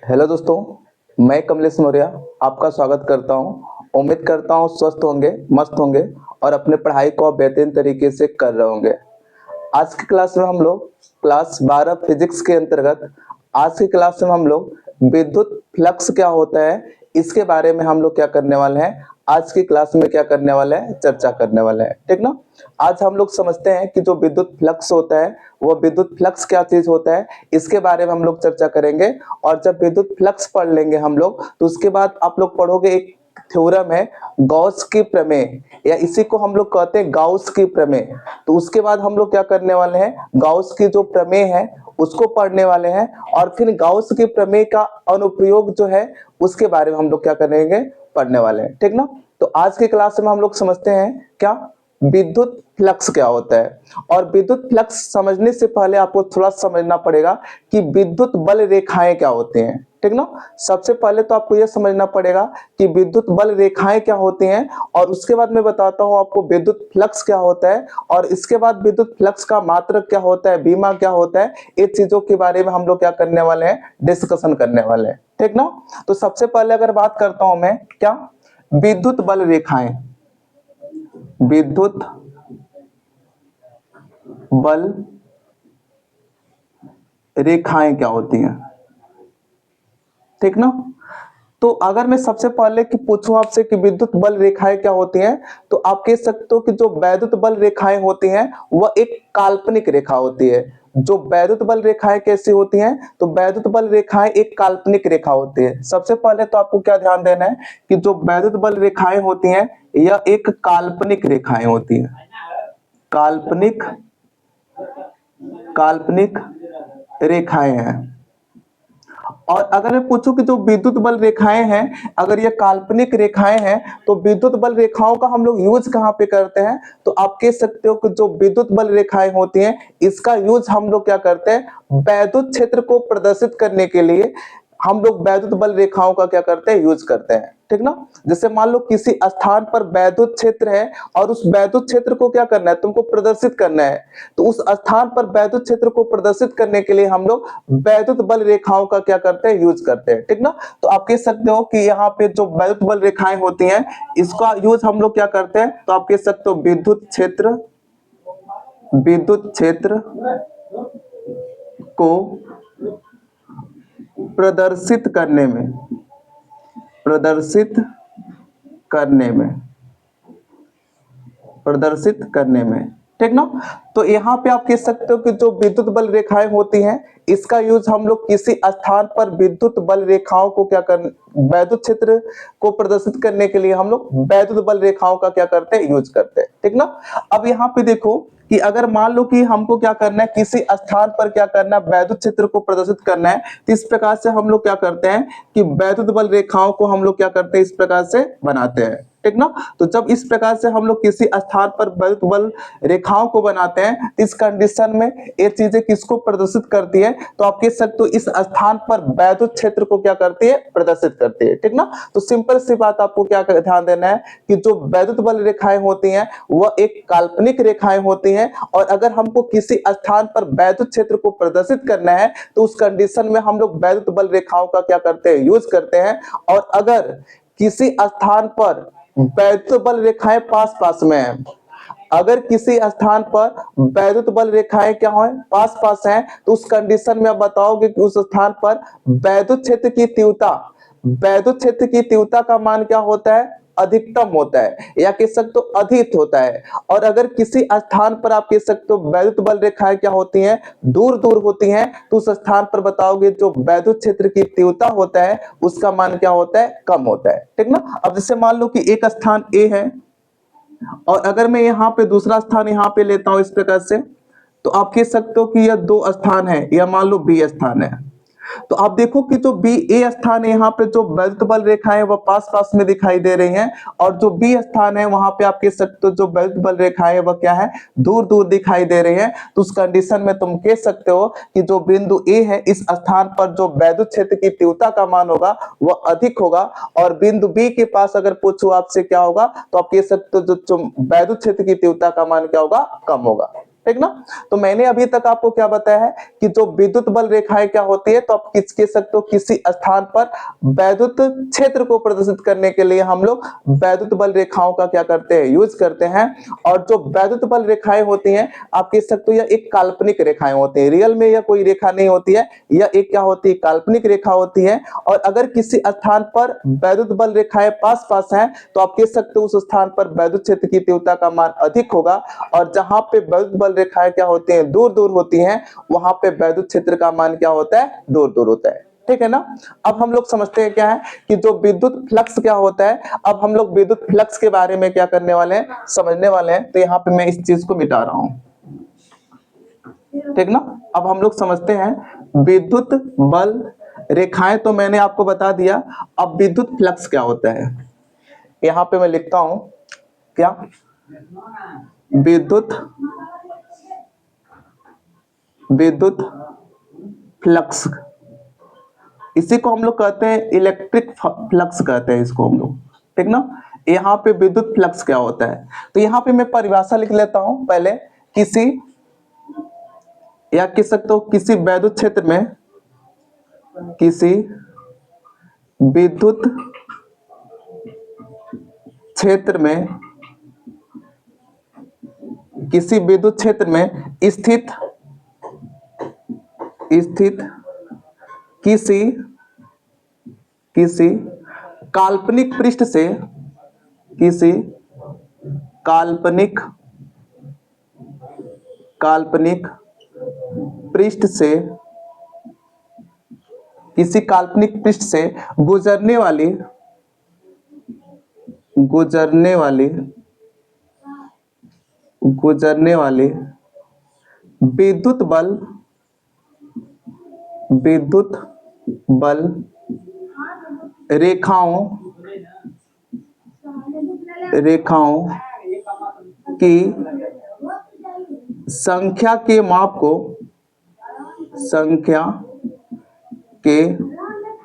Hello दोस्तों, मैं कमलेश मौर्य आपका स्वागत करता हूं। उम्मीद करता हूं स्वस्थ होंगे, मस्त होंगे और अपने पढ़ाई को बेहतरीन तरीके से कर रहे होंगे। आज की क्लास में हम लोग क्लास 12 फिजिक्स के अंतर्गत आज की क्लास में हम लोग विद्युत फ्लक्स क्या होता है इसके बारे में हम लोग क्या करने वाले हैं। आज की क्लास में क्या करने वाले हैं, चर्चा करने वाले हैं, ठीक ना। आज हम लोग समझते हैं कि जो विद्युत फ्लक्स होता है वो विद्युत फ्लक्स क्या चीज होता है, इसके बारे में हम लोग चर्चा करेंगे। और जब विद्युत फ्लक्स पढ़ लेंगे हम लोग तो उसके बाद आप लोग पढ़ोगे एक थ्योरम है गॉस की प्रमेय, या इसी को हम लोग कहते हैं गाउस की प्रमेय। तो उसके बाद हम लोग क्या करने वाले हैं, गाउस की जो प्रमेय है उसको पढ़ने वाले हैं और फिर गाउस की प्रमेय का अनुप्रयोग जो है उसके बारे में हम लोग क्या करेंगे, पढ़ने वाले हैं, ठीक ना। तो आज की क्लास में हम लोग समझते हैं क्या विद्युत फ्लक्स क्या होता है। और विद्युत फ्लक्स समझने से पहले आपको थोड़ा समझना पड़ेगा कि विद्युत बल रेखाएं क्या होती हैं, ठीक ना। सबसे पहले तो आपको यह समझना पड़ेगा कि विद्युत बल रेखाएं क्या होती हैं, और उसके बाद मैं बताता हूं आपको विद्युत फ्लक्स क्या होता है, और इसके बाद विद्युत फ्लक्स का मात्रक क्या होता है, बीमा क्या होता है, ये चीजों के बारे में हम लोग क्या करने वाले हैं, डिस्कशन करने वाले हैं, ठीक ना। तो सबसे पहले अगर बात करता हूं मैं क्या विद्युत बल रेखाएं, विद्युत बल रेखाएं क्या होती हैं, ठीक ना। तो अगर मैं सबसे पहले कि पूछूं आपसे कि विद्युत बल रेखाएं क्या होती हैं, तो आप कह सकते हो कि जो वैद्युत बल रेखाएं होती हैं वह एक काल्पनिक रेखा होती है। जो वैद्युत बल रेखाएं कैसी होती हैं, तो वैद्युत बल रेखाएं एक काल्पनिक रेखा होती है। सबसे पहले तो आपको क्या ध्यान देना है कि जो वैद्युत बल रेखाएं होती हैं यह एक काल्पनिक रेखाएं होती हैं, काल्पनिक काल्पनिक रेखाएं हैं। और अगर मैं पूछूं कि जो विद्युत बल रेखाएं हैं, अगर ये काल्पनिक रेखाएं हैं तो विद्युत बल रेखाओं का हम लोग यूज कहां पे करते हैं, तो आप कह सकते हो कि जो विद्युत बल रेखाएं होती हैं इसका यूज हम लोग क्या करते हैं, वैद्युत क्षेत्र को प्रदर्शित करने के लिए हम लोग वैद्युत बल रेखाओं का क्या करते हैं, यूज करते हैं, ठीक ना। जैसे मान लो किसी स्थान पर वैद्युत क्षेत्र है और उस वैद्युत क्षेत्र को क्या करना है, तुमको प्रदर्शित करना है, तो उस स्थान पर वैद्युत क्षेत्र को प्रदर्शित करने के लिए हम लोग वैद्युत बल रेखाओं का क्या करते हैं, यूज करते हैं, ठीक ना। तो आप कह सकते हो कि यहाँ पे जो वैद्युत बल रेखाएं होती हैं इसका यूज हम लोग क्या करते हैं, तो आप कह सकते हो विद्युत क्षेत्र को प्रदर्शित करने में, प्रदर्शित करने में, प्रदर्शित करने में, ठीक ना। तो यहाँ पे आप कह सकते हो कि जो विद्युत बल रेखाएं होती हैं इसका यूज हम लोग किसी स्थान पर विद्युत बल रेखाओं को क्या कर, वैद्युत क्षेत्र को प्रदर्शित करने के लिए हम लोग वैद्युत बल रेखाओं का क्या करते हैं, यूज करते हैं, ठीक ना। अब यहाँ पे देखो कि अगर मान लो कि हमको क्या करना है, किसी स्थान पर क्या करना है, वैद्युत क्षेत्र को प्रदर्शित करना है, तो इस प्रकार से हम लोग क्या करते हैं कि वैद्युत बल रेखाओं को हम लोग क्या करते हैं, इस प्रकार से बनाते हैं, ठीक ना। तो जब इस प्रकार से हम लोग किसी स्थान पर वैद्युत बल रेखाओं को बनाते हैं, इस कंडीशन में ये चीजें किसको प्रदर्शित करती है, तो आप कह सकते हो इस स्थान पर वैद्युत क्षेत्र को क्या करती है, प्रदर्शित करती है, ठीक ना। तो सिंपल सी बात आपको क्या ध्यान देना है कि जो वैद्युत बल रेखाएं होती हैं वह एक काल्पनिक रेखाएं होती हैं, और अगर हमको किसी स्थान पर वैद्युत क्षेत्र को प्रदर्शित करना है तो उस कंडीशन में हम लोग वैद्युत बल रेखाओं का क्या करते हैं, यूज करते हैं। और अगर किसी स्थान पर वैद्युत बल रेखाएं पास पास में है, अगर किसी स्थान पर वैद्युत बल रेखाएं क्या हो, पास पास हैं, तो उस कंडीशन में आप बताओगे कि उस स्थान पर वैद्युत क्षेत्र की तीव्रता, वैद्युत क्षेत्र की तीव्रता का मान क्या होता है, अधिकतम होता है, या कह सकते हो अधिक होता है। और अगर किसी स्थान पर आप कह सकते हो वैद्युत बल रेखाएं क्या होती हैं, दूर दूर होती हैं, तो उस स्थान पर बताओगे जो वैद्युत क्षेत्र की तीव्रता होता है उसका मान क्या होता है, कम होता है, ठीक ना। अब जैसे मान लो कि एक स्थान ए है और अगर मैं यहाँ पे दूसरा स्थान यहाँ पे लेता हूं इस प्रकार से, तो आप कह सकते हो कि यह दो स्थान है, या मान लो बी स्थान है। तो आप देखो कि जो बी ए स्थान है यहाँ पे जो वैद्युत बल रेखाएं वह पास पास में दिखाई दे रही हैं, और जो बी स्थान है वहां पे आप कह सकते हो जो वैद्युत बल रेखाएं वह क्या है, दूर दूर दिखाई दे रही हैं। तो उस कंडीशन में तुम कह सकते हो कि जो बिंदु ए है इस स्थान पर जो वैद्युत क्षेत्र की तीव्रता का मान होगा वह अधिक होगा, और बिंदु बी के पास अगर पूछूं आपसे क्या होगा, तो आप कह सकते हो जो वैद्युत क्षेत्र की तीव्रता का मान क्या होगा, कम होगा, ठीक ना। तो मैंने अभी तक आपको क्या बताया है कि जो विद्युत बल रेखाएं क्या होती है, तो आप किस कह सकते हो किसी स्थान पर वैद्युत क्षेत्र को प्रदर्शित करने के लिए हम लोग वैद्युत बल रेखाओं का क्या करते हैं, यूज करते हैं। और जो वैद्युत बल रेखाएं होती हैं, आप कह सकते हो यह एक काल्पनिक रेखाएं होती हैं, रियल में यह कोई रेखा नहीं होती है, यह एक क्या होती है, काल्पनिक रेखा होती है। और अगर किसी स्थान पर वैद्युत बल रेखाएं पास पास हैं, तो आप कह सकते हो उस स्थान पर वैद्युत क्षेत्र की तीव्रता का मान अधिक होगा। और जहां पे वैद्युत बल रेखाएं क्या होती हैं, दूर दूर होती हैं, वहां पे वैद्युत क्षेत्र का मान क्या होता है, दूर दूर होता है। ठीक है ना। अब हम लोग समझते हैं क्या है कि जो विद्युत फ्लक्स क्या होता है। अब हम लोग विद्युत फ्लक्स के बारे में क्या करने वाले हैं, समझने वाले हैं। तो यहाँ पे मैं इस चीज को मिटा रहा हूं, ठीक ना। अब हम लोग समझते हैं विद्युत बल रेखाएं, तो मैंने आपको बता दिया। अब विद्युत फ्लक्स क्या होता है, यहाँ पे मैं लिखता हूं क्या, विद्युत फ्लक्स, इसी को हम लोग कहते हैं इलेक्ट्रिक फ्लक्स कहते हैं इसको हम लोग, ठीक ना। यहाँ पे विद्युत फ्लक्स क्या होता है, तो यहाँ पे मैं परिभाषा लिख लेता हूं पहले। किसी, या कह सकते हो किसी वैद्युत क्षेत्र में, किसी विद्युत क्षेत्र में, किसी विद्युत क्षेत्र में स्थित किसी काल्पनिक पृष्ठ से, किसी काल्पनिक पृष्ठ से, किसी काल्पनिक पृष्ठ से गुजरने वाली विद्युत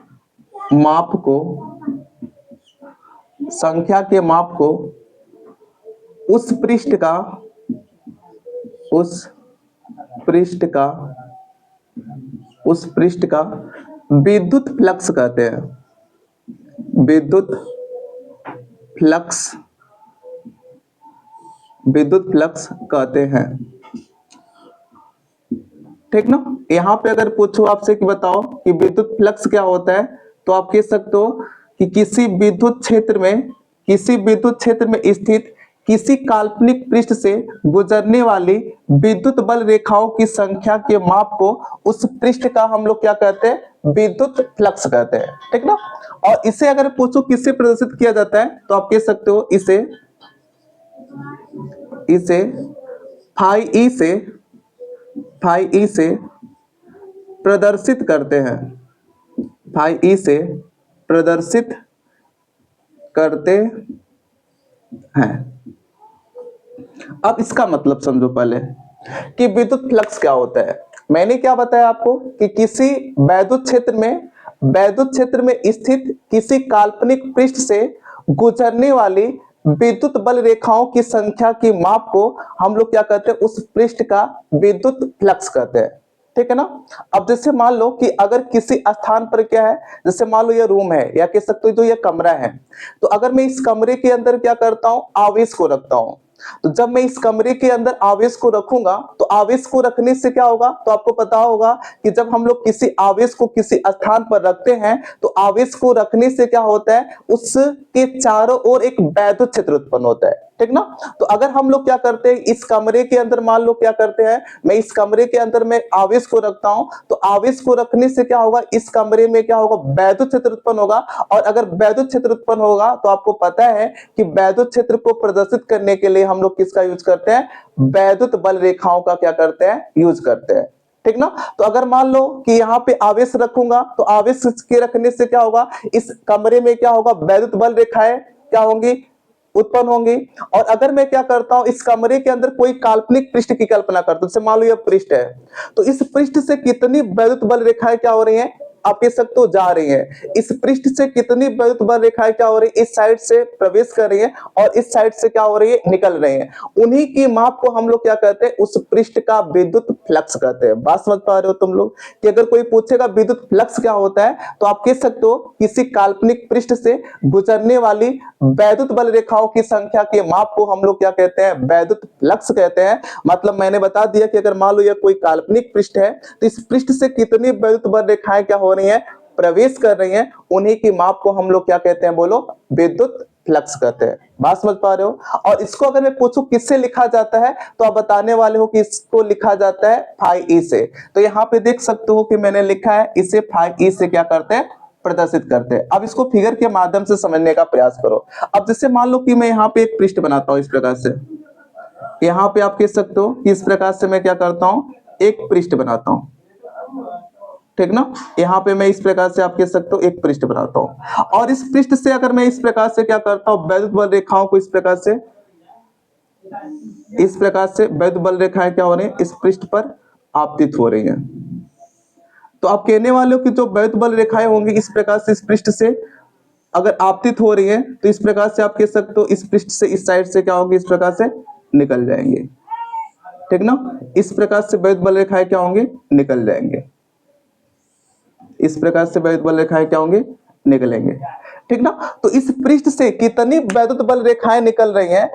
बल रेखाओं की संख्या के माप को उस पृष्ठ का विद्युत फ्लक्स कहते हैं। विद्युत फ्लक्स कहते हैं, ठीक ना। यहां पे अगर पूछो आपसे कि बताओ कि विद्युत फ्लक्स क्या होता है, तो आप कह सकते हो कि किसी विद्युत क्षेत्र में स्थित किसी काल्पनिक पृष्ठ से गुजरने वाली विद्युत बल रेखाओं की संख्या के माप को उस पृष्ठ का हम लोग क्या कहते हैं, विद्युत फ्लक्स कहते हैं, ठीक ना। और इसे अगर पूछो किससे प्रदर्शित किया जाता है, तो आप कह सकते हो इसे फाई ई से प्रदर्शित करते हैं, फाई ई से प्रदर्शित करते हैं। अब इसका मतलब समझो पहले कि विद्युत फ्लक्स क्या होता है। मैंने क्या बताया आपको कि किसी वैद्युत क्षेत्र में स्थित किसी काल्पनिक पृष्ठ से गुजरने वाली विद्युत बल रेखाओं की संख्या की माप को हम लोग क्या कहते हैं, उस पृष्ठ का विद्युत फ्लक्स कहते हैं, ठीक है ना। अब जैसे मान लो कि अगर किसी स्थान पर क्या है, जैसे मान लो ये रूम है, या कह सकते हो जो ये कमरा है, तो अगर मैं इस कमरे के अंदर क्या करता हूं, आवेश को रखता हूं, तो जब मैं इस कमरे के अंदर आवेश को रखूंगा, तो आवेश को रखने से क्या होगा, तो आपको पता होगा कि जब हम लोग किसी आवेश को किसी स्थान पर रखते हैं, तो आवेश को रखने से क्या होता है, उसके चारों ओर एक वैद्युत क्षेत्र उत्पन्न होता है, ठीक ना। तो अगर हम लोग क्या करते हैं, इस कमरे के अंदर मान लो क्या करते हैं, मैं इस कमरे के अंदर में आवेश को रखता हूं, तो आवेश को रखने से क्या होगा, इस कमरे में क्या होगा, वैद्युत क्षेत्र उत्पन्न होगा। और अगर वैद्युत क्षेत्र उत्पन्न होगा, तो आपको पता है कि वैद्युत क्षेत्र को प्रदर्शित करने के लिए हम लोग किसका यूज करते हैं, वैद्युत बल रेखाओं का क्या करते हैं, यूज करते हैं, ठीक ना। तो अगर मान लो कि यहाँ पे आवेश रखूंगा, तो आवेश के रखने से क्या होगा, इस कमरे में क्या होगा, वैद्युत बल रेखाएं क्या होंगी, उत्पन्न होंगी। और अगर मैं क्या करता हूं, इस कमरे के अंदर कोई काल्पनिक पृष्ठ की कल्पना करता हूं, जैसे मान लो यह पृष्ठ है, तो इस पृष्ठ से कितनी वैद्युत बल रेखाएं क्या हो रही हैं, आप कह सकते हो जा रही है। इस पृष्ठ से कितनी विद्युत बल रेखाएं क्या हो रही है, इस साइड से प्रवेश कर रही है और इस साइड से क्या हो रही है, निकल रही है। उन्हीं की माप को हम लोग क्या कहते हैं, उस पृष्ठ का विद्युत फ्लक्स कहते हैं। बात समझ पा रहे हो तुम लोग कि अगर कोई पूछेगा विद्युत फ्लक्स क्या होता है, तो आप कह सकते हो किसी काल्पनिक पृष्ठ से गुजरने वाली वैद्युत बल रेखाओं की संख्या के माप को हम लोग क्या कहते हैं, वैद्युत फ्लक्स कहते हैं। मतलब मैंने बता दिया कि अगर मान लो यह कोई काल्पनिक पृष्ठ है, तो इस पृष्ठ से कितनी वैद्युत बल रेखाएं क्या हो रही हैं, प्रवेश कर रही हैं, उन्हीं की माप को हम लोग क्या कहते हैं, बोलो, विद्युत फ्लक्स कहते हैं। बात समझ पा रहे हो। और इसको अगर मैं पूछूं किससे लिखा जाता है, तो आप बताने वाले हो कि इसको लिखा जाता है फाई ई से। तो यहाँ पे देख सकते हो कि मैंने लिखा है इसे फाई ई से क्या करते हैं, प्रदर्शित करते हैं। अब इसको फिगर के माध्यम से समझने का प्रयास करो। अब जैसे मान लो कि मैं यहाँ पे एक पृष्ठ बनाता हूं इस प्रकार से, यहाँ पे आप कह सकते हो कि इस प्रकार से मैं क्या करता हूं, एक पृष्ठ बनाता हूं, ठीक ना। यहाँ पे मैं इस प्रकार से आप कह सकते हो एक पृष्ठ बनाता हूं, और इस पृष्ठ से अगर मैं इस प्रकार से क्या करता हूं, वैद्युत बल रेखाओं को इस प्रकार से वैद्युत बल रेखाएं क्या हो रही है, इस पृष्ठ पर आपतित हो रही हैं। तो आप कहने वाले हो कि जो वैद्युत बल रेखाएं होंगी इस प्रकार से इस पृष्ठ से अगर आपतित हो रही है, तो इस प्रकार से आप कह सकते हो इस पृष्ठ से इस साइड से क्या होंगे, इस प्रकार से निकल जाएंगे, ठीक ना। इस प्रकार से वैद्युत बल रेखाएं क्या होंगे, निकल जाएंगे। इस प्रकार से वैद्युत बल रेखाएं क्या होंगे, निकलेंगे, ठीक ना। तो इस पृष्ठ से कितनी वैद्युत बल रेखाएं निकल रही हैं,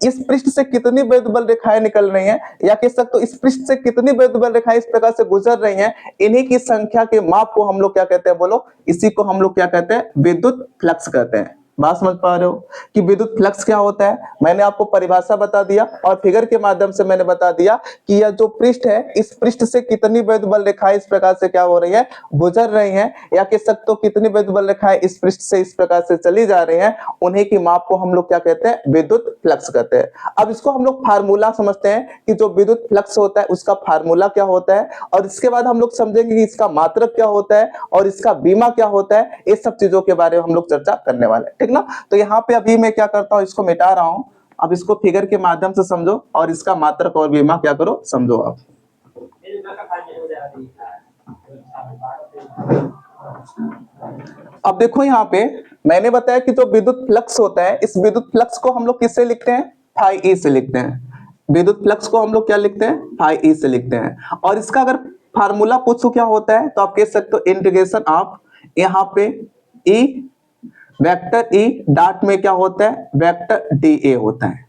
इस पृष्ठ से कितनी वैद्युत बल रेखाएं निकल रही हैं, या कह सकते हो इस पृष्ठ से कितनी वैद्युत बल रेखाएं इस प्रकार से गुजर रही हैं, इन्हीं की संख्या के माप को हम लोग क्या कहते हैं, बोलो, इसी को हम लोग क्या कहते हैं, विद्युत फ्लक्स कहते हैं। बात समझ पा रहे हो कि विद्युत फ्लक्स क्या होता है। मैंने आपको परिभाषा बता दिया और फिगर के माध्यम से मैंने बता दिया कि यह जो पृष्ठ है, इस पृष्ठ से कितनी वैद्युत बल रेखाएं इस प्रकार से क्या हो रही है, गुजर रही हैं, या कह सकते हो कितनी वैद्युत बल रेखाएं इस पृष्ठ से इस प्रकार से चली जा रही हैं, उन्हीं की माप को हम लोग क्या कहते हैं, विद्युत फ्लक्स कहते हैं। अब इसको हम लोग फार्मूला समझते हैं कि जो विद्युत फ्लक्स होता है उसका फार्मूला क्या होता है, और इसके बाद हम लोग समझेंगे कि इसका मात्रक क्या होता है और इसका बीमा क्या होता है। इस सब चीजों के बारे में हम लोग चर्चा करने वाले हैं, ठीक ना। तो यहाँ पे अभी मैं क्या करता हूँ, इसको मिटा रहा हूं। अब इसको फिगर के माध्यम से समझो और इसका मात्रक और बीमा क्या करो, समझो। आप अब देखो यहाँ पे मैंने बताया कि जो विद्युत फ्लक्स होता है, इस विद्युत फ्लक्स को हम लोग किससे लिखते हैं, फाई ई से लिखते हैं। विद्युत फ्लक्स को हम लोग क्या लिखते हैं, फाई ई से लिखते हैं। और इसका अगर फार्मूला पूछो क्या होता है, तो आप कह सकते हो इंटीग्रेशन ऑफ, यहाँ पे ई वेक्टर ई डॉट में क्या होता है, वेक्टर डी ए होता है,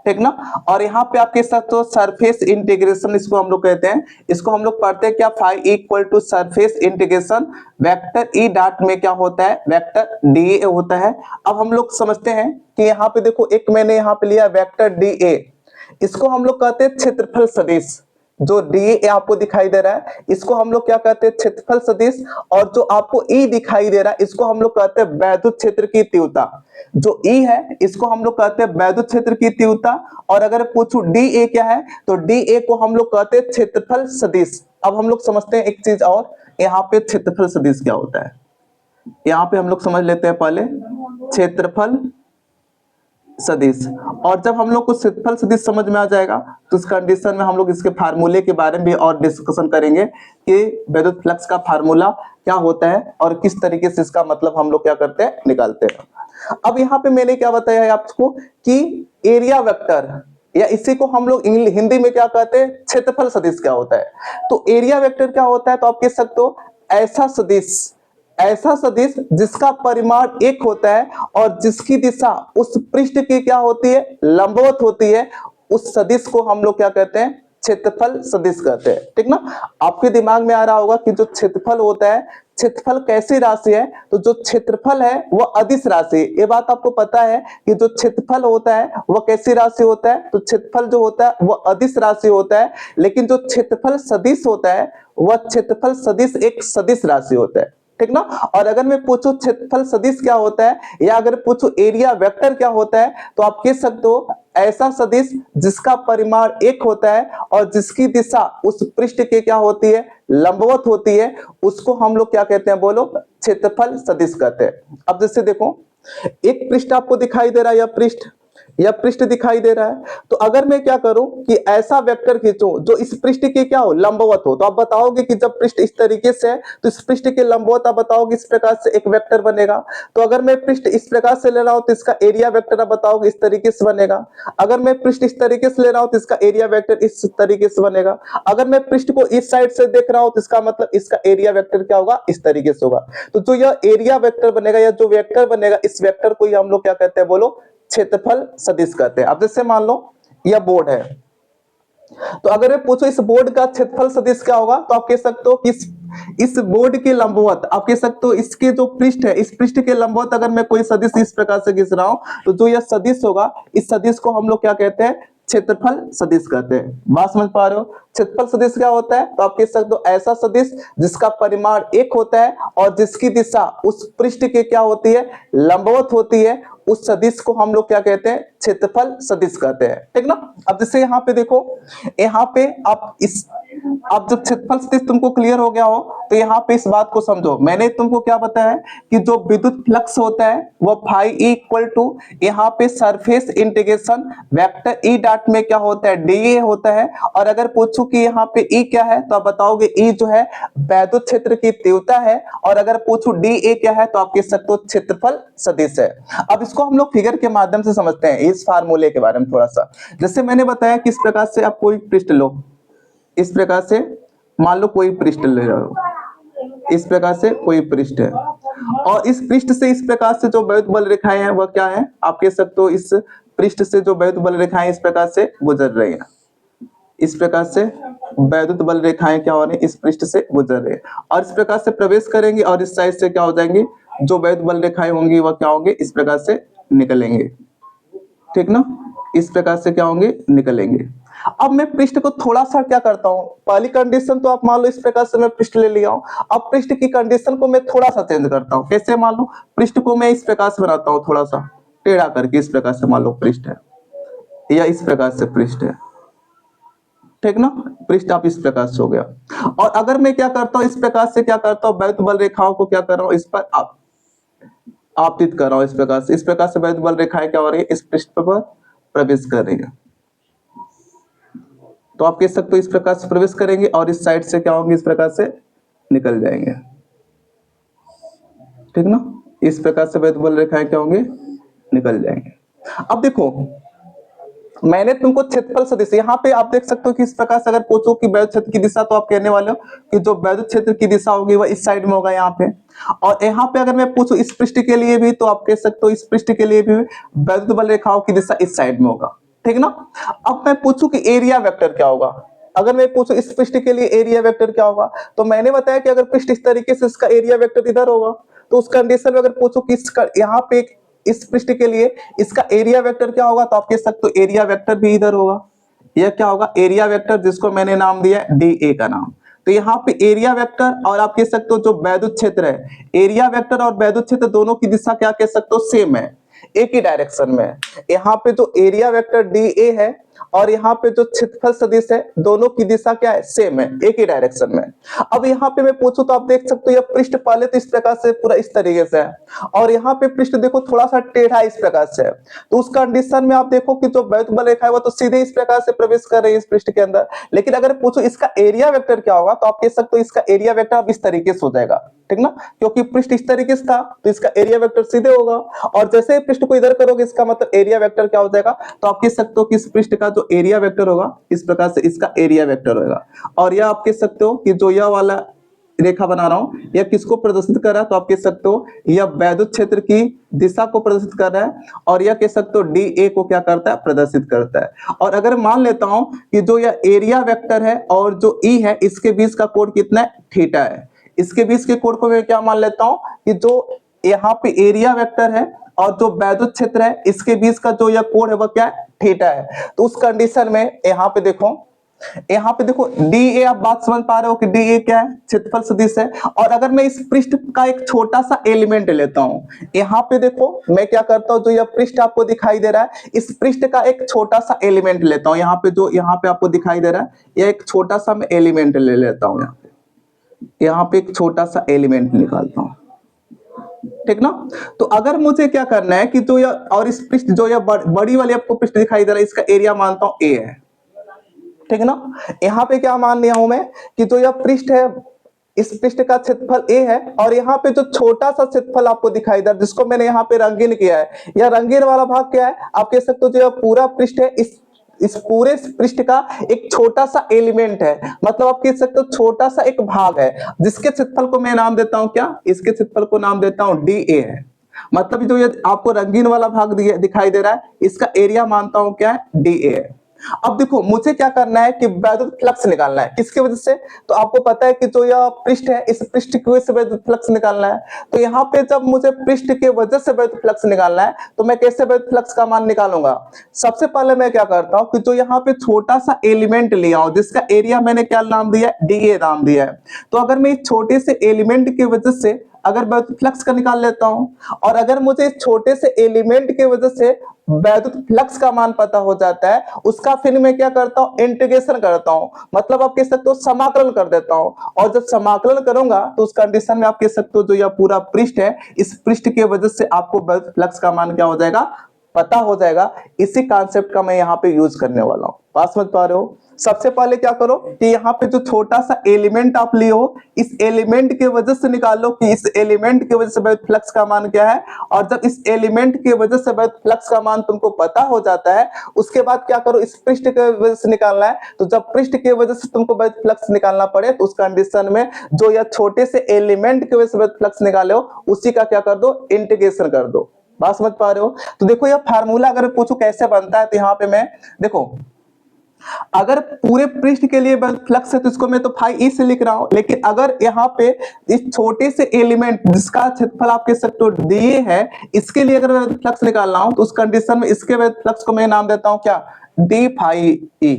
ठीक ना। और यहाँ पे आप कह सकते हो सरफेस इंटीग्रेशन, इसको हम लोग कहते हैं। इसको हम लोग पढ़ते हैं क्या, phi equal to surface integration vector E dot में क्या होता है, वेक्टर डी ए होता है। अब हम लोग समझते हैं कि यहाँ पे देखो, एक मैंने यहाँ पे लिया वेक्टर डी ए, इसको हम लोग कहते हैं क्षेत्रफल सदिश। जो डी आपको दिखाई दे रहा है इसको हम लोग क्या कहते हैं, क्षेत्रफल सदिश। और जो आपको ई दिखाई दे रहा है इसको हम लोग कहते हैं वैद्युत क्षेत्र की तीव्रता। जो ई है इसको हम लोग कहते हैं वैद्युत क्षेत्र की तीव्रता। और अगर पूछूं डी ए क्या है, तो डी ए को हम लोग कहते हैं क्षेत्रफल सदिश। अब हम लोग समझते हैं एक चीज और, यहाँ पे क्षेत्रफल सदिश क्या होता है, यहाँ पे हम लोग समझ लेते हैं पहले क्षेत्रफल सदिश। और जब हम लोग को क्षेत्रफल सदिश समझ में आ जाएगा तो इस कंडीशन में हम लोग इसके फार्मूले के बारे में भी और डिस्कशन करेंगे कि विद्युत फ्लक्स का फार्मूला क्या होता है और किस तरीके से इसका मतलब हम लोग क्या करते हैं, निकालते हैं। अब यहाँ पे मैंने क्या बताया है आपको कि एरिया वेक्टर, या इसी को हम लोग हिंदी में क्या कहते हैं, क्षेत्रफल सदिश क्या होता है। तो एरिया वेक्टर क्या होता है, तो आप कह सकते हो ऐसा सदिश जिसका परिमाण एक होता है और जिसकी दिशा उस पृष्ठ की क्या होती है, लंबवत होती है, उस सदिश को हम लोग क्या कहते हैं, क्षेत्रफल सदिश कहते हैं, ठीक ना। आपके दिमाग में आ रहा होगा कि जो क्षेत्रफल होता है, क्षेत्रफल कैसी राशि है, तो जो क्षेत्रफल है वह अदिश राशि। ये बात आपको पता है कि जो क्षेत्रफल होता है वह कैसी राशि होता है, तो क्षेत्रफल जो होता है वह अदिश राशि होता है। लेकिन जो क्षेत्रफल सदिश होता है वह क्षेत्रफल सदिश एक सदिश राशि होता है, ठीक ना। और अगर मैं पूछूं क्षेत्रफल सदिश क्या होता है, या अगर पूछूं एरिया वेक्टर क्या होता है, तो आप कह सकते हो ऐसा सदिश जिसका परिमाण एक होता है और जिसकी दिशा उस पृष्ठ के क्या होती है, लंबवत होती है, उसको हम लोग क्या कहते हैं, बोलो, क्षेत्रफल सदिश कहते हैं। अब जैसे देखो एक पृष्ठ आपको दिखाई दे रहा है, यह पृष्ठ, या पृष्ठ दिखाई दे रहा है। तो अगर मैं क्या करूं कि ऐसा वेक्टर खींचूं जो इस पृष्ठ के क्या हो, लंबवत हो, तो आप बताओगे कि जब पृष्ठ इस तरीके से है तो इस पृष्ठ के लंबवत आप बताओगे इस प्रकार से एक वेक्टर बनेगा। तो अगर मैं पृष्ठ इस प्रकार से ले रहा हूं तो इसका एरिया वेक्टर आप बताओगे इस तरीके से बनेगा। अगर मैं पृष्ठ इस तरीके से ले रहा हूं तो इसका एरिया वेक्टर इस तरीके से बनेगा। अगर मैं पृष्ठ को इस साइड से देख रहा हूं तो इसका मतलब इसका एरिया वेक्टर क्या होगा, इस तरीके से होगा। तो जो यह एरिया वेक्टर बनेगा या जो वेक्टर बनेगा, इस वेक्टर को ही हम लोग क्या कहते हैं, बोलो, क्षेत्रफल सदिश कहते हैं। अब जैसे मान लो यह बोर्ड है, तो अगर मैं पूछो इस बोर्ड का क्षेत्रफल सदिश क्या होगा, तो आप कह सकते हो कि इस बोर्ड के लंबवत, आप कह सकते हो इसके जो पृष्ठ है, इस पृष्ठ के लंबवत अगर मैं कोई सदिश इस प्रकार से खींच रहा हूं, तो जो यह सदिश होगा, इस सदिश को हम लोग क्या कहते हैं, क्षेत्रफल सदिश कहते हैं। बात समझ पा रहे हो? क्षेत्रफल सदिश क्या होता है, तो आप कह सकते हो ऐसा सदिश जिसका परिमाण 1 होता है और जिसकी दिशा उस पृष्ठ के क्या होती है, लंबवत होती है, उस सदिश को हम लोग क्या कहते हैं, क्षेत्रफल सदिश कहते हैं। ठीक ना। अब जैसे यहाँ पे देखो, यहाँ पे आप जब क्षेत्रफल सदिश तुमको क्लियर हो गया हो तो यहाँ पे इस बात को समझो, मैंने तुमको क्या बताया है कि जो विद्युत फ्लक्स होता है वो फाई ई इक्वल टू यहाँ पे surface integration vector E dot में क्या होता है, डी होता है। और अगर पूछूं कि यहाँ पे ई क्या है, तो आप बताओगे ई जो है वैद्युत क्षेत्र की तीव्रता है, और अगर पूछूं डी ए क्या है, तो आप कह सकते हो क्षेत्रफल सदिश है। अब इसको हम लोग फिगर के माध्यम से समझते हैं, इस फार्मूले के बारे में थोड़ा सा। जैसे मैंने बताया कि इस प्रकार से आप कोई पृष्ठ लो, इस प्रकार से मान लो कोई पृष्ठ ले रहे हो, इस प्रकार से कोई पृष्ठ है, और इस पृष्ठ से इस प्रकार से जो वैद्युत बल रेखाएं हैं वह क्या है, आप कह सकते हो इस पृष्ठ से जो वैद्युत बल रेखाएं इस प्रकार से गुजर रही हैं, इस प्रकार से वैद्युत बल रेखाएं क्या हो रही है, इस पृष्ठ से गुजर रही है, और इस प्रकार से प्रवेश करेंगी और इस साइड से क्या हो जाएंगी, जो वैद्युत बल रेखाएं होंगी वह क्या होंगे, इस प्रकार से निकलेंगे। ठीक ना, इस प्रकार से क्या होंगे, निकलेंगे। अब मैं पृष्ठ को थोड़ा सा क्या करता हूं, पहली कंडीशन तो आप मान लो इस प्रकार से मैं पृष्ठ ले लिया हूं, अब पृष्ठ की कंडीशन को मैं थोड़ा सा चेंज करता हूं। कैसे, मान लो पृष्ठ को मैं इस प्रकार से बनाता हूं, थोड़ा सा टेढ़ा करके, इस प्रकार से मान लो पृष्ठ है, या इस प्रकार से पृष्ठ है। ठीक ना, पृष्ठ आप इस प्रकार से हो गया। और अगर मैं क्या करता हूं, इस प्रकार से क्या करता हूं, वैद्युत बल रेखाओं को क्या कर रहा हूं, इस पर आपतित कर रहा हूं, इस प्रकार से। इस प्रकार से वैद्युत बल रेखाएं क्या हो रही है, इस पृष्ठ पर प्रवेश कर रही है। तो आप कह सकते हो इस प्रकार से प्रवेश करेंगे और इस साइड से क्या होंगे, इस प्रकार से निकल जाएंगे। ठीक ना, इस प्रकार से वैद्युत बल रेखाएं क्या होंगे, निकल जाएंगे। अब देखो, मैंने तुमको क्षेत्रफल सदिश, यहाँ पे आप देख सकते हो कि इस प्रकार से अगर पूछो कि वैद्युत क्षेत्र की दिशा, तो आप कहने वाले हो कि जो वैद्युत क्षेत्र की दिशा होगी वह इस साइड में होगा यहाँ पे। और यहाँ पे अगर मैं पूछूं इस पृष्ठ के लिए भी, तो आप कह सकते हो इस पृष्ठ के लिए भी वैद्युत बल रेखाओं की दिशा इस साइड में होगा। ठीक ना। अब मैं पूछूं कि एरिया वेक्टर क्या होगा, अगर मैं पूछूं इस पृष्ठ के लिए एरिया वेक्टर क्या होगा, तो मैंने बताया कि अगर पृष्ठ इस तरीके से, इसका एरिया वेक्टर इधर होगा। तो उस कंडीशन में अगर पूछूं कि इसका यहाँ पे इस पृष्ठ के लिए इसका एरिया वेक्टर क्या होगा, तो आप कह सकते हो एरिया वेक्टर भी इधर होगा। यह क्या होगा, एरिया वेक्टर, जिसको मैंने नाम दिया डी ए का नाम। तो यहाँ पे एरिया वेक्टर, और आप कह सकते हो जो वैद्युत क्षेत्र है, एरिया वेक्टर और वैद्युत क्षेत्र दोनों की दिशा क्या कह सकते हो, सेम है, एक ही डायरेक्शन में। यहाँ पे जो एरिया वेक्टर डी ए है और यहाँ पे जो क्षेत्रफल सदिश है, दोनों की दिशा क्या है, सेम है, एक ही डायरेक्शन में। अब यहाँ पे मैं पूछूं तो आप देख सकते हो यह पृष्ठ पहले तो इस प्रकार से पूरा इस तरीके से है, और यहाँ पे पृष्ठ देखो थोड़ा सा टेढ़ा इस प्रकार से है। तो उस कंडीशन में आप देखो कि जो वैद्युत बल रेखा है वो तो सीधे इस प्रकार से प्रवेश कर रही है इस पृष्ठ के अंदर। लेकिन अगर पूछो इसका एरिया वेक्टर क्या होगा, तो आप कह सकते हो इसका एरिया वेक्टर अब इस तरीके से हो जाएगा। ठीक ना, क्योंकि पृष्ठ इस तरीके से था तो इसका एरिया वेक्टर सीधे होगा, और जैसे ही पृष्ठ को इधर करोगे इसका मतलब एरिया वेक्टर क्या हो जाएगा, तो आप कह सकते हो कि इस पृष्ठ का जो एरिया वेक्टर होगा इस प्रकार से इसका एरिया वेक्टर होगा। और यह आप कह सकते हो कि जो यह वाला रेखा बना रहा हूं यह किसको प्रदर्शित कर रहा है, तो आप कह सकते हो यह वैद्युत क्षेत्र की दिशा को प्रदर्शित कर रहा है, और यह कह सकते हो डी ए को क्या करता है, प्रदर्शित करता है। और अगर मान लेता हूं कि जो यह एरिया वेक्टर है और जो ई है इसके बीच का कोण कितना है, थीटा है, इसके बीच के कोण को मैं क्या मान लेता हूं कि जो यहाँ पे एरिया वेक्टर है और जो वैद्युत क्षेत्र है इसके बीच का जो यह कोण है वह क्या है, थीटा है। तो उस कंडीशन में यहाँ पे देखो डी ए, आप बात समझ पा रहे हो कि डी ए क्या है, क्षेत्रफल सदिश है। और अगर मैं इस पृष्ठ का एक छोटा सा एलिमेंट लेता हूं, यहाँ पे देखो मैं क्या करता हूं, जो यह पृष्ठ आपको दिखाई दे रहा है इस पृष्ठ का एक छोटा सा एलिमेंट लेता हूं, यहाँ पे जो यहाँ पे आपको दिखाई दे रहा है यह एक छोटा सा मैं एलिमेंट ले लेता हूं, यहाँ पे एक छोटा सा एलिमेंट निकालता हूं। ठीक ना। तो अगर मुझे क्या करना है कि जो यह और इस पृष्ठ जो यह बड़ी वाली आपको पृष्ठ दिखाई दे रहा है, इसका एरिया मानता हूं ए है, ठीक है ना। यहाँ पे क्या मान लिया हूं मैं कि जो यह पृष्ठ है, इस पृष्ठ का क्षेत्रफल ए है, और यहाँ पे जो छोटा सा क्षेत्रफल आपको दिखाई दे रहा है जिसको मैंने यहाँ पे रंगीन किया है, यह रंगीन वाला भाग क्या है, आप कह सकते हो जो यह पूरा पृष्ठ है, इस पूरे पृष्ठ का एक छोटा सा एलिमेंट है, मतलब आप कह सकते हो छोटा सा एक भाग है, जिसके क्षेत्रफल को मैं नाम देता हूं क्या, इसके क्षेत्रफल को नाम देता हूं डी ए है। मतलब जो ये आपको रंगीन वाला भाग दिखाई दे रहा है, इसका एरिया मानता हूं क्या है, डी ए है। अब देखो मुझे क्या करना है कि वैद्युत फ्लक्स निकालना है, किसकी वजह से, तो आपको पता है कि जो यह पृष्ठ है, इस पृष्ठ की वजह से वैद्युत फ्लक्स निकालना है। तो यहाँ पे जब मुझे पृष्ठ के वजह से वैद्युत फ्लक्स निकालना है, तो मैं कैसे वैद्युत फ्लक्स का मान निकालूंगा। सबसे पहले मैं क्या करता हूं कि जो यहाँ पे छोटा सा एलिमेंट लिया हूं, जिसका एरिया मैंने क्या नाम दिया है, डी ए नाम दिया है। तो अगर मैं इस छोटे से एलिमेंट की वजह से अगर वैद्युत फ्लक्स का निकाल लेता हूं, और अगर मुझे इस छोटे से एलिमेंट की वजह से वैद्युत फ्लक्स का मान पता हो जाता है, उसका फिर मैं क्या करता हूं, इंटीग्रेशन करता हूं, मतलब आप कह सकते हो समाकलन कर देता हूं। और जब समाकलन करूंगा तो उस कंडीशन में आप कह सकते हो जो यह पूरा पृष्ठ है, इस पृष्ठ की वजह से आपको वैद्युत फ्लक्स का मान क्या हो जाएगा, पता हो जाएगा। इसी कॉन्सेप्ट का मैं यहाँ पे यूज करने वाला हूं, बात समझ पा रहे हो। सबसे पहले क्या करो कि यहाँ पे जो छोटा सा एलिमेंट आप लिए हो, इस एलिमेंट के वजह से निकालो कि इस एलिमेंट की वजह से वैद्युत फ्लक्स का मान क्या है। और जब इस एलिमेंट की वजह से वैद्युत फ्लक्स का मान तुमको पता हो जाता है, उसके बाद क्या करो, इस पृष्ठ की वजह से निकालना है। तो जब पृष्ठ की वजह से तुमको वैद्युत फ्लक्स निकालना पड़े, तो उस कंडीशन में जो यह छोटे से एलिमेंट की वजह से वैद्युत फ्लक्स निकाले हो, उसी का क्या कर दो, इंटीग्रेशन कर दो। बात समझ पा रहे हो। तो देखो यह फार्मूला अगर पूछो कैसे बनता है, तो यहाँ पे मैं देखो, अगर पूरे पृष्ठ के लिए फ्लक्स है तो इसको मैं तो फाई ई से लिख रहा हूं, लेकिन अगर यहाँ पे इस छोटे से एलिमेंट जिसका क्षेत्रफल आप कह सकते हो दिए है, इसके लिए अगर मैं फ्लक्स निकालना हूं, तो उस कंडीशन में इसके फ्लक्स को मैं नाम देता हूं क्या, d phi E.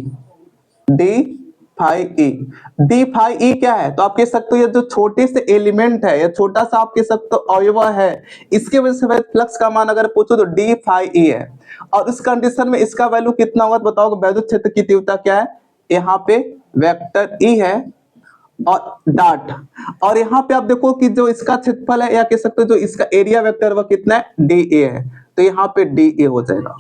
D phi E, d phi E क्या है, तो आप कह सकते हो ये जो छोटे से एलिमेंट है, या छोटा सा आप कह सकते हो अवयव है, इसके वजह से फ्लक्स का मान अगर पूछो तो डी फाई ई है। और इस कंडीशन में इसका वैल्यू कितना होगा, तो बताओ वैद्युत क्षेत्र की तीव्रता क्या है, यहाँ पे वेक्टर ई है और डॉट, और यहाँ पे आप देखो कि जो इसका क्षेत्रफल है, या कह सकते हो जो इसका एरिया वेक्टर वह कितना है, डी ए है। तो यहाँ पे डी ए हो जाएगा,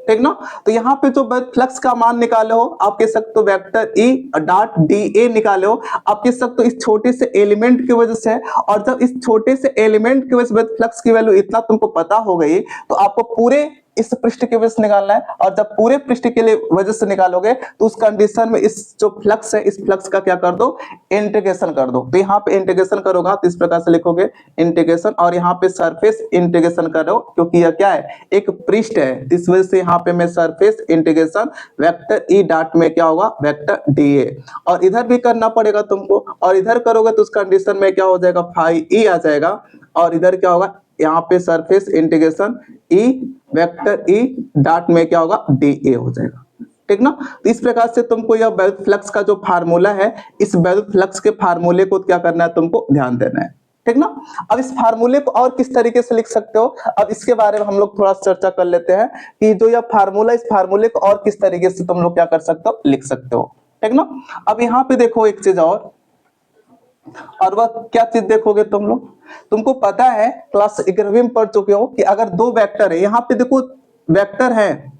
ठीक ना। तो यहाँ पे जो फ्लक्स का मान निकाले हो, आप कह सकते हो vector E dot D A निकाले हो, आप कह सकते हो इस छोटे से एलिमेंट की वजह से। और जब इस छोटे से एलिमेंट की वजह से फ्लक्स की वैल्यू इतना तुमको पता हो गई, तो आपको पूरे इस पृष्ठ की वजह से निकालना है। और जब पूरे पृष्ठ के लिए वजह से निकालोगे, तो उस कंडीशन में इस जो फ्लक्स है, इस फ्लक्स का क्या कर दो, इंटीग्रेशन कर दो। तो यहाँ पे इंटीग्रेशन करोगा तो इस प्रकार से लिखोगे इंटीग्रेशन, और यहाँ पे सरफेस इंटीग्रेशन करो, क्योंकि यह क्या है, एक पृष्ठ है, इस वजह से यहाँ पे मैं surface integration vector E dot में क्या होगा, वेक्टर डी ए। और इधर भी करना पड़ेगा तुमको, और इधर करोगे तो उस कंडीशन में क्या हो जाएगा, फाई ई आ जाएगा। और इधर क्या होगा, यहाँ पे surface integration E vector E dot में क्या होगा, डी ए हो जाएगा, ठीक ना। तो इस प्रकार से तुमको यह वैद्युत फ्लक्स का जो फार्मूला है, इस वैद्युत फ्लक्स के फार्मूले को क्या करना है, तुमको ध्यान देना है, ठीक ना। अब इस फार्मूले को और किस तरीके से लिख सकते हो, अब इसके बारे में हम लोग थोड़ा चर्चा कर लेते हैं कि जो यह फार्मूला, इस फार्मूले को और किस तरीके से तुम लोग क्या कर सकते हो, लिख सकते हो, ठीक ना। अब यहाँ पे देखो एक चीज और वह क्या चीज देखोगे तुम लोग, तुमको पता है क्लास 11वीं में पढ़ चुके हो कि अगर दो वेक्टर है, यहाँ पे देखो वेक्टर है,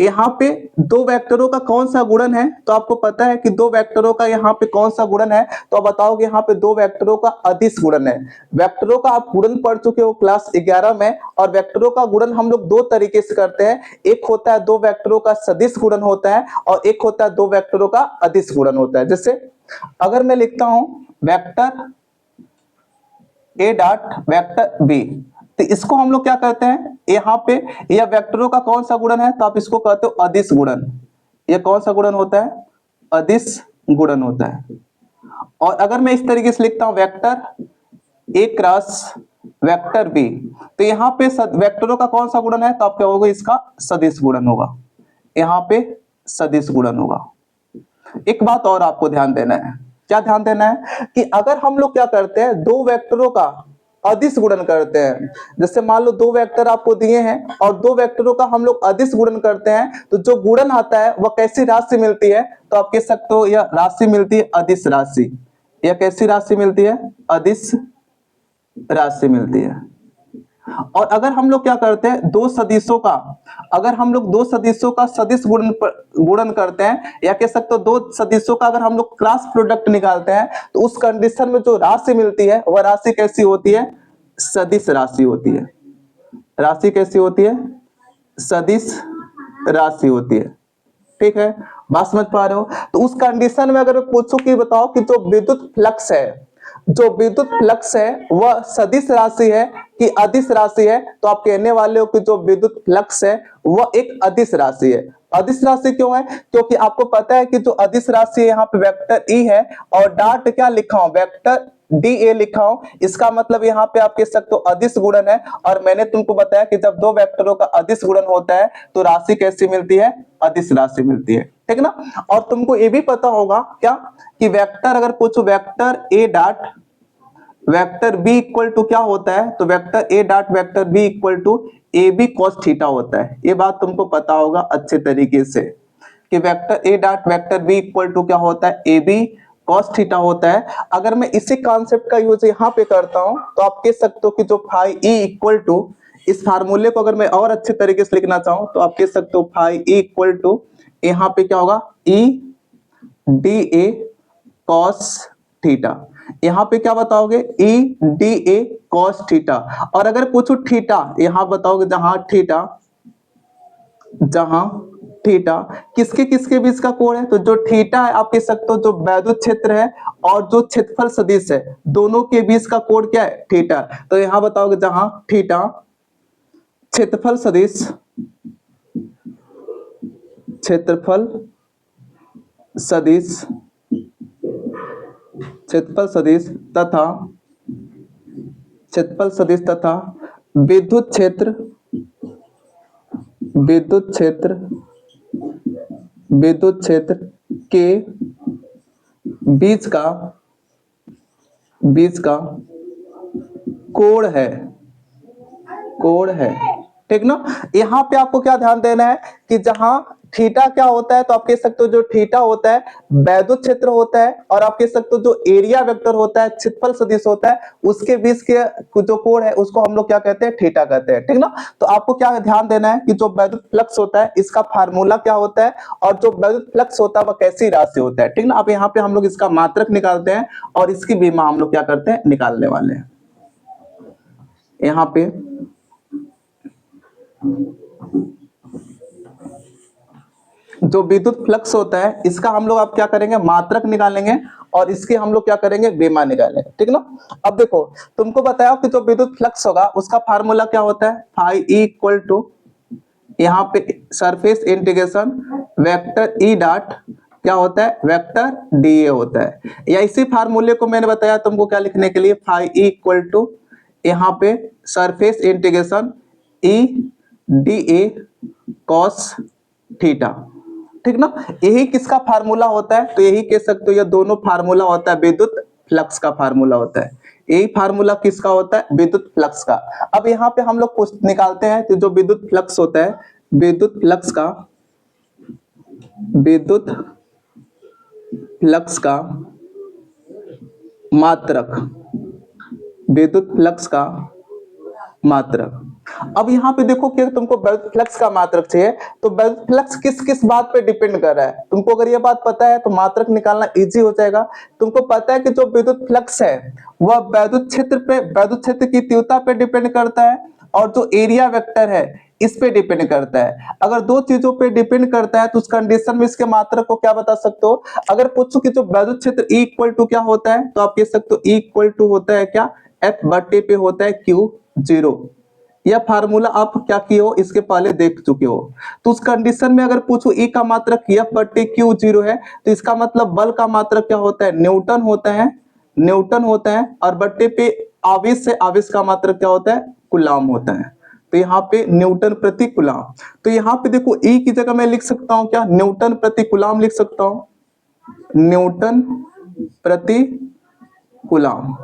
यहाँ पे दो वेक्टरों का कौन सा गुणन है, तो आपको पता है कि दो वेक्टरों का यहाँ पे कौन सा गुणन है, तो आप बताओगे यहाँ पे दो वेक्टरों का अदिश गुणन है। वेक्टरों का आप गुणन पढ़ चुके हो क्लास 11 में, और वेक्टरों का गुणन हम लोग दो तरीके से करते हैं, एक होता है दो वेक्टरों का सदिश गुणन होता है, और एक होता है दो वेक्टरों का अदिश गुणन होता है। जैसे अगर मैं लिखता हूं vector A dot vector B, तो इसको हम लोग क्या कहते हैं, यहाँ पे यह वेक्टरों का कौन सा गुणन है, तो आप इसको कहते हो अदिश गुणन। यह कौन सा गुणन होता है, अदिश गुणन होता है। और अगर मैं इस तरीके से लिखता हूं vector A cross vector B, तो यहाँ पे वेक्टरों का कौन सा गुणन है, तो आप क्या होगा, इसका सदिश गुणन होगा, यहाँ पे सदिश गुणन होगा। एक बात और आपको ध्यान देना है, क्या ध्यान देना है कि अगर हम लोग क्या करते हैं, दो वेक्टरों का अदिश गुणन करते हैं, जैसे मान लो दो वेक्टर आपको दिए हैं और दो वेक्टरों का हम लोग अदिश गुणन करते हैं, तो जो गुणन आता है वह कैसी राशि मिलती है, तो आप कह सकते हो यह राशि मिलती है अदिश राशि। यह कैसी राशि मिलती है, अदिश राशि मिलती है। और अगर हम लोग क्या करते हैं, दो सदिशों का, अगर हम लोग दो सदिशों का सदिश गुणन करते हैं, या कह सकते हो दो सदिशों का अगर हम लोग क्रॉस प्रोडक्ट निकालते हैं, तो उस कंडीशन में जो राशि मिलती है वह राशि कैसी होती है, सदिश राशि होती है। राशि कैसी होती है, सदिश राशि होती है। ठीक है, बात समझ पा रहे हो। तो उस कंडीशन में अगर मैं पूछूं कि बताओ कि जो विद्युत फ्लक्स है, जो विद्युत फ्लक्स है वह सदिश राशि है कि अदिश राशि है, तो आप कहने वाले हो कि जो विद्युत फ्लक्स है वह एक अदिश राशि है। अदिश राशि क्यों है, क्योंकि आपको पता है कि जो अदिश राशि है यहाँ पे वेक्टर ई है और डॉट क्या लिखा हूं, वेक्टर डी ए लिखा हूं। इसका मतलब यहाँ पे आप कह सकते हो अदिश गुणन है। और मैंने तुमको बताया कि जब दो वेक्टरों का अदिश गुणन होता है तो राशि कैसी मिलती है, अदिश राशि मिलती है। ठीक ना। और तुमको ये भी पता होगा क्या कि वेक्टर अगर पूछो, vector A dot vector B equal to क्या होता है, तो vector A dot vector B equal to A B cos theta होता है। ये बात तुमको पता होगा अच्छे तरीके से कि vector A dot vector B equal to क्या होता है, ए बी कॉस थीटा होता है। अगर मैं इसी कॉन्सेप्ट का यूज यहाँ पे करता हूं तो आप कह सकते हो कि जो फाई ई इक्वल टू, इस फार्मूले को अगर मैं और अच्छे तरीके से लिखना चाहूं तो आप कह सकते हो फाई ई इक्वल टू, यहाँ पे क्या होगा, E D A cos theta. यहाँ पे क्या बताओगे, E D A cos theta. और अगर पूछो थीटा, यहां बताओगे जहां थीटा, जहां थीटा किसके किसके बीच का कोण है, तो जो थीटा है आप कह सकते हो जो वैद्युत क्षेत्र है और जो क्षेत्रफल सदिश है दोनों के बीच का कोण क्या है, थीटा। तो यहां बताओगे जहां थीटा क्षेत्रफल सदिश, क्षेत्रफल सदिश, क्षेत्रफल सदिश तथा क्षेत्रफल सदिश तथा विद्युत क्षेत्र, विद्युत क्षेत्र, विद्युत क्षेत्र के बीच का, बीच का कोण है, कोण है। ठीक ना। यहां पे आपको क्या ध्यान देना है कि जहां थीटा क्या होता है, तो आप कह सकते हो जो थीटा होता है वैद्युत क्षेत्र होता है, और आप कह सकते हो जो एरिया वेक्टर होता है क्षेत्रफल सदिश होता है, उसके बीच के जो कोण है उसको हम लोग क्या कहते हैं, थीटा कहते हैं। ठीक ना। तो आपको क्या ध्यान देना है कि जो वैद्युत फ्लक्स होता है इसका फार्मूला क्या होता है, और जो वैद्युत फ्लक्स होता है वह कैसी राशि होता है। ठीक ना। अब यहाँ पे हम लोग इसका मात्रक निकालते हैं और इसकी बीमा हम लोग क्या करते हैं, निकालने वाले हैं। यहाँ पे जो विद्युत फ्लक्स होता है इसका हम लोग अब क्या करेंगे, मात्रक निकालेंगे और इसके हम लोग क्या करेंगे, बीमा निकालेंगे। ठीक ना। अब देखो तुमको बताया कि जो विद्युत फ्लक्स होगा उसका फार्मूला क्या होता है, फाई ई इक्वल टू, यहाँ पे surface integration vector E dot क्या होता है, वेक्टर डी ए होता है। या इसी फार्मूले को मैंने बताया तुमको क्या लिखने के लिए, फाई ई इक्वल टू यहाँ पे surface integration E D A cos theta. ठीक ना। यही किसका फार्मूला होता है, तो यही कह सकते हो ये दोनों फार्मूला होता है, विद्युत फ्लक्स का फार्मूला होता है। यही फार्मूला किसका होता है, विद्युत फ्लक्स का। अब यहाँ पे हम लोग कुछ निकालते हैं, तो जो विद्युत फ्लक्स होता है, विद्युत फ्लक्स का, विद्युत फ्लक्स का मात्रक, विद्युत फ्लक्स का मात्रक। अब यहाँ पे देखो कि तुमको वैद्युत फ्लक्स का मात्रक चाहिए, तो वैद्युत फ्लक्स किस किस बात पे डिपेंड कर रहा है, तुमको अगर ये बात पता है तो मात्रक निकालना इजी हो जाएगा। तुमको पता है कि जो विद्युत फ्लक्स है वह वैद्युत क्षेत्र पे, वैद्युत क्षेत्र की तीव्रता पे डिपेंड करता है, और जो एरिया वेक्टर है इस पे डिपेंड करता है। अगर दो चीजों पे डिपेंड करता है तो उस कंडीशन में इसके मात्रक को क्या बता सकते हो। अगर पूछो कि जो वैद्युत क्षेत्र E इक्वल टू क्या होता है, तो आप कह सकते हो E इक्वल टू होता है क्या, F बटे पे होता है Q0। यह फार्मूला आप क्या किए हो, इसके पहले देख चुके हो। तो उस कंडीशन में अगर पूछो E का मात्रक F बटे Q0 है, तो इसका मतलब बल का मात्रक क्या होता है, न्यूटन होता है, न्यूटन होता है। और बट्टे पे आवेश से आवेश का मात्रक क्या होता है, कूलाम होता है। तो यहाँ पे न्यूटन प्रति कूलाम। तो यहाँ पे देखो E की जगह मैं लिख सकता हूँ क्या, न्यूटन प्रति कूलाम लिख सकता हूँ, न्यूटन प्रति कूलाम।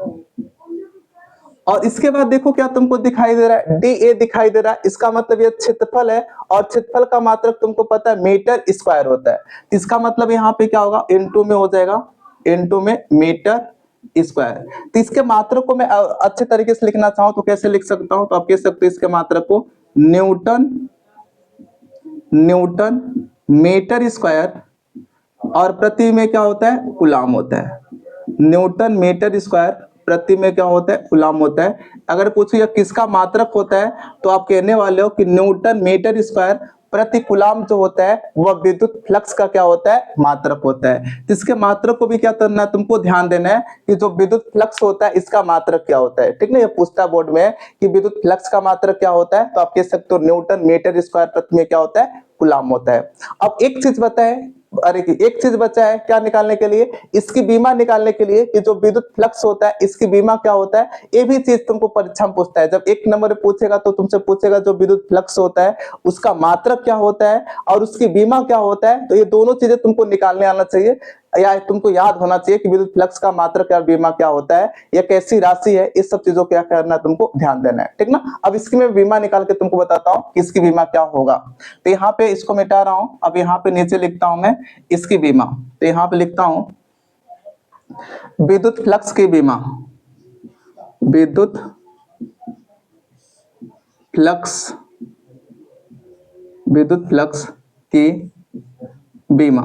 और इसके बाद देखो क्या तुमको दिखाई दे रहा है, डी ए दिखाई दे रहा है, इसका मतलब ये क्षेत्रफल है, और क्षेत्रफल का मात्रक तुमको पता है मीटर स्क्वायर होता है। इसका मतलब यहाँ पे क्या होगा, इनटू में हो जाएगा, इनटू में मीटर स्क्वायर। तो इसके मात्रक को मैं अच्छे तरीके से लिखना चाहूं तो कैसे लिख सकता हूं, तो आप कह सकते हो इसके मात्रक को न्यूटन मीटर स्क्वायर, और प्रति में क्या होता है, कूलाम होता है। न्यूटन मीटर स्क्वायर प्रति में क्या होता है, कूलाम होता है। अगर पूछो यह किसका मात्रक होता है तो आप कहने वाले हो कि न्यूटन मीटर स्क्वायर प्रति कूलाम जो होता है वह विद्युत फ्लक्स का क्या होता है, मात्रक होता है। तो इसके मात्रक को भी क्या करना है, तुमको ध्यान देना है कि जो विद्युत फ्लक्स होता है इसका मात्रक क्या होता है। ठीक ना, ये पूछता बोर्ड में कि विद्युत फ्लक्स का मात्रक क्या होता है, तो आप कह सकते हो न्यूटन मीटर स्क्वायर प्रति में क्या होता है, कूलाम होता है। अब एक चीज बताए, अरे एक चीज बचा है क्या निकालने के लिए, इसकी बीमा निकालने के लिए कि जो विद्युत फ्लक्स होता है इसकी बीमा क्या होता है। ये भी चीज तुमको परीक्षा में पूछता है, जब एक नंबर में पूछेगा तो तुमसे पूछेगा जो विद्युत फ्लक्स होता है उसका मात्रक क्या होता है और उसकी बीमा क्या होता है। तो ये दोनों चीजें तुमको निकालने आना चाहिए, या तुमको याद होना चाहिए कि विद्युत फ्लक्स का मात्रक या बीमा क्या होता है, यह कैसी राशि है, इस सब चीजों को क्या करना है, तुमको ध्यान देना है। ठीक ना, अब इसकी मैं बीमा निकाल के तुमको बताता हूँ कि इसकी बीमा क्या होगा। तो यहाँ पे इसको मिटा रहा हूं, अब यहाँ पे नीचे लिखता हूं मैं इसकी बीमा। तो यहाँ पे लिखता हूं विद्युत फ्लक्स की बीमा, विद्युत फ्लक्स की बीमा।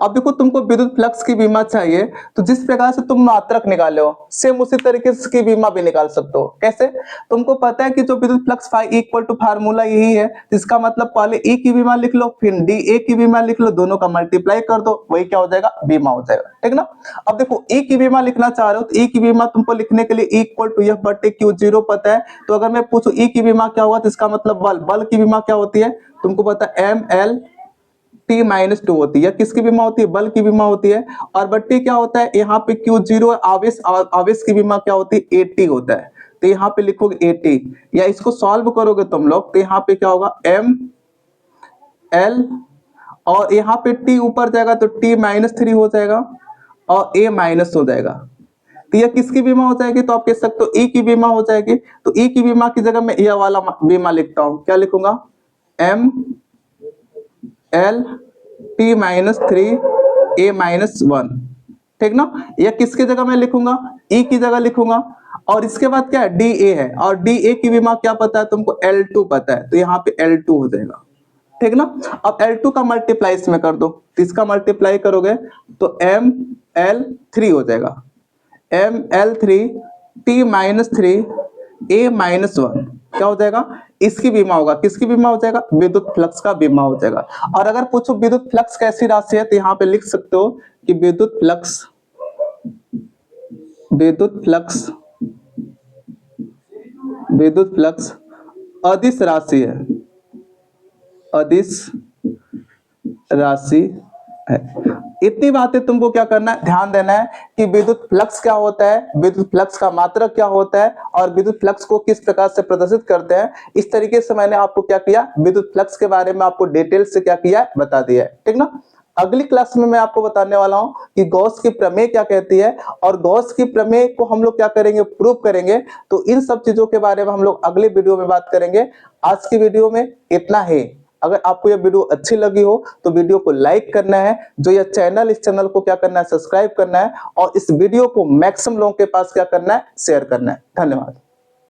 अब देखो तुमको विद्युत फ्लक्स की बीमा चाहिए तो जिस प्रकार से तुम मात्रक निकाले हो सेम उसी तरीके से की बीमा भी निकाल सकते हो। कैसे, तुमको पता है कि जो विद्युत flux phi equal to formula यही है, इसका मतलब पहले ई की बीमा लिख लो फिर डी ए की बीमा लिख लो, दोनों का मल्टीप्लाई कर दो, वही क्या हो जाएगा, बीमा हो जाएगा। ठीक ना, अब देखो ई की बीमा लिखना चाह रहे हो तो ई की बीमा तुमको लिखने के लिए इक्वल टू एफ बटे क्यू जीरो पता है। तो अगर मैं पूछूं ई की बीमा क्या होगा तो इसका मतलब बल की बीमा क्या होती है, तुमको पता है M L T minus two होती है, किसकी बीमा होती है, बल की बीमा होती है। और बट्टी क्या होता है, यहाँ पे क्यू जीरो आवेश की बीमा क्या होती है, एटी होता है। तो यहाँ पे लिखोगे एटी, या इसको सॉल्व करोगे तुम लोग तो यहाँ पे क्या होगा, एम एल और यहाँ पे टी ऊपर जाएगा तो टी माइनस थ्री हो जाएगा और ए माइनस हो जाएगा। तो यह किसकी बीमा हो जाएगी, तो आप कह सकते हो ई की बीमा हो जाएगी। तो ई की बीमा की जगह मैं यह वाला बीमा लिखता हूं, क्या लिखूंगा, M L T minus three A minus one. ठीक ना, यह किसकी जगह मैं लिखूंगा, ई की जगह लिखूंगा। और इसके बाद क्या है, डी ए है, और डी ए की बीमा क्या पता है तुमको, L2 पता है, तो यहाँ पे L2 हो जाएगा। ठीक ना, अब L2 का मल्टीप्लाई इसमें कर दो, तो इसका मल्टीप्लाई करोगे तो ML3 हो जाएगा, ML3 T minus three A minus one क्या हो जाएगा, इसकी बीमा होगा, किसकी बीमा हो जाएगा, विद्युत फ्लक्स का बीमा हो जाएगा। और अगर पूछो विद्युत फ्लक्स कैसी राशि है तो यहाँ पे लिख सकते हो कि विद्युत फ्लक्स अदिश राशि है, अदिश राशि है। इतनी बातें तुमको क्या करना है, ध्यान देना है कि विद्युत फ्लक्स क्या होता है, विद्युत फ्लक्स का मात्रक क्या होता है और विद्युत फ्लक्स को किस प्रकार से प्रदर्शित करते हैं। इस तरीके से मैंने आपको क्या किया, विद्युत फ्लक्स के बारे में आपको डिटेल से क्या किया, बता दिया है। ठीक ना, अगली क्लास में मैं आपको बताने वाला हूं कि गॉस की प्रमेय क्या कहती है, और गॉस की प्रमेय को हम लोग क्या करेंगे, प्रूव करेंगे। तो इन सब चीजों के बारे में हम लोग अगले वीडियो में बात करेंगे। आज की वीडियो में इतना ही। अगर आपको यह वीडियो अच्छी लगी हो तो वीडियो को लाइक करना है, जो यह चैनल, इस चैनल को क्या करना है, सब्सक्राइब करना है, और इस वीडियो को मैक्सिमम लोगों के पास क्या करना है, शेयर करना है। धन्यवाद।